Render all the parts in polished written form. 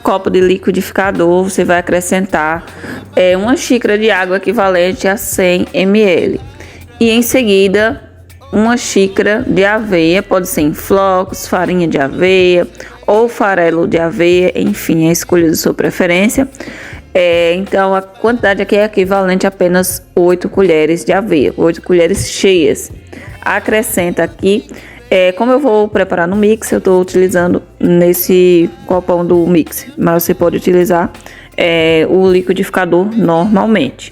copo de liquidificador, você vai acrescentar uma xícara de água equivalente a 100 ml. E em seguida, uma xícara de aveia, pode ser em flocos, farinha de aveia ou farelo de aveia, enfim, a escolha de sua preferência. Então, a quantidade aqui é equivalente a apenas 8 colheres de aveia, 8 colheres cheias. Acrescenta aqui, como eu vou preparar no mix, eu estou utilizando nesse copão do mix, mas você pode utilizar o liquidificador normalmente.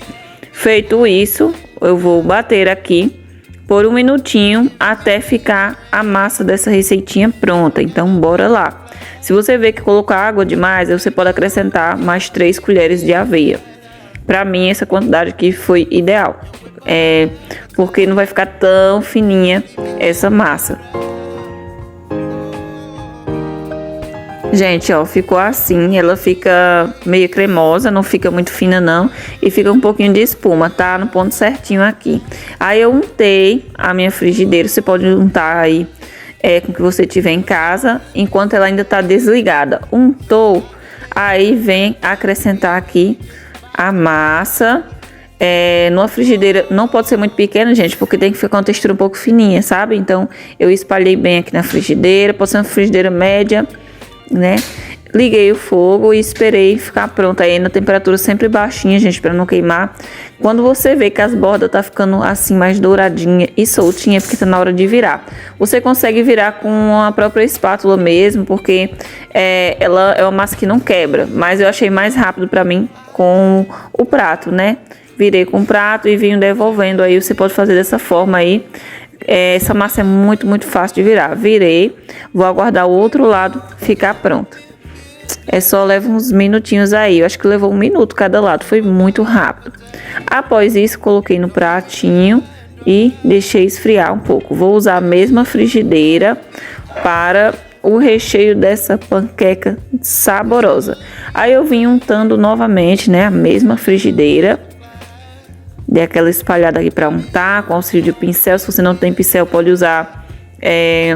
Feito isso, eu vou bater aqui por 1 minutinho até ficar a massa dessa receitinha pronta. Então, bora lá. Se você ver que colocou água demais, você pode acrescentar mais 3 colheres de aveia. Para mim, essa quantidade aqui foi ideal, porque não vai ficar tão fininha essa massa. Gente, ó, ficou assim, ela fica meio cremosa, não fica muito fina não, e fica um pouquinho de espuma, tá? No ponto certinho aqui. Aí eu untei a minha frigideira, você pode untar aí com o que você tiver em casa, enquanto ela ainda tá desligada. Untou, aí vem acrescentar aqui a massa. Numa frigideira, não pode ser muito pequena, gente, porque tem que ficar uma textura um pouco fininha, sabe? Então, eu espalhei bem aqui na frigideira, pode ser uma frigideira média, né? Liguei o fogo e esperei ficar pronta aí na temperatura sempre baixinha, gente, para não queimar. Quando você vê que as bordas tá ficando assim mais douradinha e soltinha, porque tá na hora de virar. Você consegue virar com a própria espátula mesmo, porque ela é uma massa que não quebra, mas eu achei mais rápido para mim com o prato, né? Virei com o prato e vim devolvendo aí, você pode fazer dessa forma aí. Essa massa é muito, muito fácil de virar. Virei, vou aguardar o outro lado ficar pronto. Só leva uns minutinhos aí, eu acho que levou 1 minuto cada lado, foi muito rápido. Após isso, coloquei no pratinho e deixei esfriar um pouco. Vou usar a mesma frigideira para o recheio dessa panqueca saborosa. Aí eu vim untando novamente, né, a mesma frigideira. Dei aquela espalhada aqui para untar, com auxílio de pincel. Se você não tem pincel, pode usar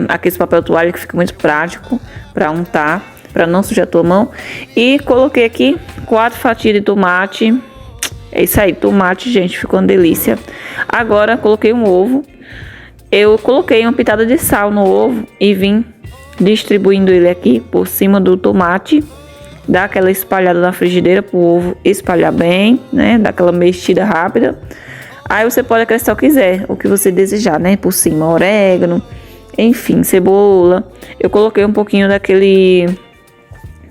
aquele papel toalha, que fica muito prático para untar, para não sujar a tua mão. E coloquei aqui 4 fatias de tomate. É isso aí, tomate, gente, ficou uma delícia. Agora coloquei um ovo. Eu coloquei uma pitada de sal no ovo e vim distribuindo ele aqui por cima do tomate. Dá aquela espalhada na frigideira para o ovo espalhar bem, né? Dá aquela mexida rápida. Aí você pode acrescentar o que quiser, o que você desejar, né? Por cima, orégano, enfim, cebola. Eu coloquei um pouquinho daquele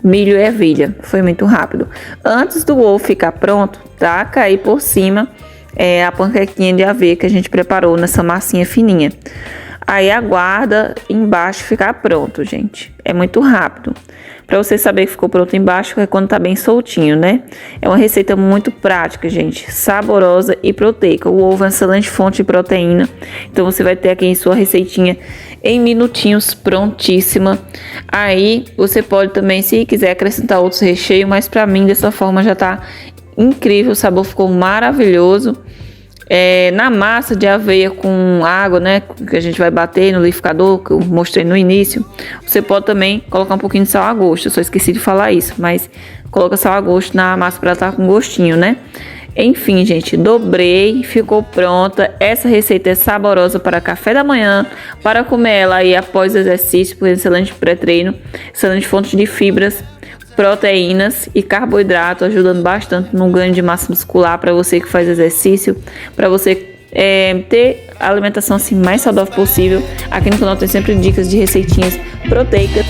milho e ervilha, foi muito rápido. Antes do ovo ficar pronto, taca aí por cima a panquequinha de aveia que a gente preparou nessa massinha fininha. Aí aguarda embaixo ficar pronto, gente. É muito rápido. Para você saber que ficou pronto embaixo é quando tá bem soltinho, né? É uma receita muito prática, gente. Saborosa e proteica. O ovo é uma excelente fonte de proteína. Então você vai ter aqui em sua receitinha em minutinhos, prontíssima. Aí você pode também, se quiser, acrescentar outros recheios. Mas para mim, dessa forma, já tá incrível. O sabor ficou maravilhoso. Na massa de aveia com água, né, que a gente vai bater no liquidificador, que eu mostrei no início, você pode também colocar um pouquinho de sal a gosto. Eu só esqueci de falar isso, mas coloca sal a gosto na massa para estar com gostinho, né? Enfim, gente, dobrei, ficou pronta. Essa receita é saborosa para café da manhã, para comer ela aí após o exercício, por excelente pré-treino, excelente fonte de fibras, proteínas e carboidrato, ajudando bastante no ganho de massa muscular para você que faz exercício, para você ter a alimentação assim mais saudável possível. Aqui no canal tem sempre dicas de receitinhas proteicas.